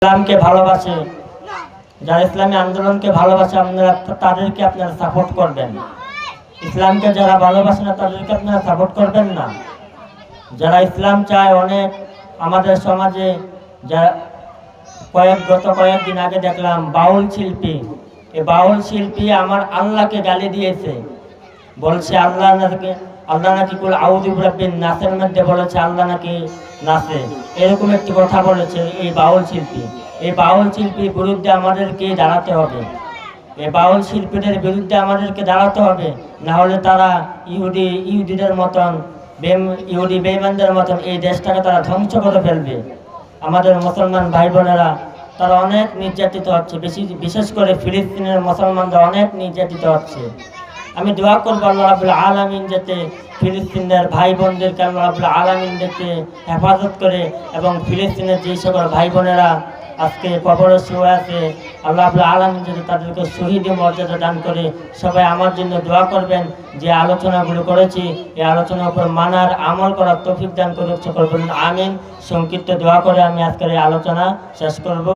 ইসলামকে ভালোবাসে, যারা ইসলামী আন্দোলনকে ভালোবাসে তাদেরকে আপনারা সাপোর্ট করবেন। ইসলামকে যারা ভালোবাসে না তাদেরকে আপনারা সাপোর্ট করবেন না। যারা ইসলাম চায়, অনেক আমাদের সমাজে যা গত কয়েকদিন আগে দেখলাম বাউল শিল্পী, এই বাউল শিল্পী আমার আল্লাহকে গালি দিয়েছে, বলছে আল্লাহ নাকি কুল আউযু বিরাব্বিন নাসের মধ্যে বলেছে আল্লাহ নাকি নাচে, এরকম একটি কথা বলেছে এই বাউল শিল্পী। এই বাউল শিল্পীর বিরুদ্ধে আমাদেরকে দাঁড়াতে হবে। এই বাউল শিল্পীদের বিরুদ্ধে আমাদেরকে দাঁড়াতে হবে, না হলে তারা ইহুদিদের মতন ইহুদি বেঈমানদের মতন এই দেশটাকে তারা ধ্বংস করে ফেলবে। আমাদের মুসলমান ভাই বোনেরা তারা অনেক নির্যাতিত হচ্ছে, বিশেষ করে ফিলিস্তিনের মুসলমানরা অনেক নির্যাতিত হচ্ছে। আমি দোয়া করবো আল্লাহ রাব্বুল আলামিন যাতে ফিলিস্তিনের ভাই বোনদেরকে আল্লাহ রাব্বুল আলামিন যাতে হেফাজত করে, এবং ফিলিস্তিনের যে সকল ভাই বোনেরা আজকে কবরে শুয়ে আছে আল্লাহ রাব্বুল আলামিন যাতে তাদেরকে শহীদ মর্যাদা দান করে। সবাই আমার জন্য দোয়া করবেন। যে আলোচনাগুলো করেছি এই আলোচনার উপর মানার আমল করার তৌফিক দান করে সকল বলুন আমিন। সংক্ষিপ্ত দোয়া করে আমি আজকের এই আলোচনা শেষ করব।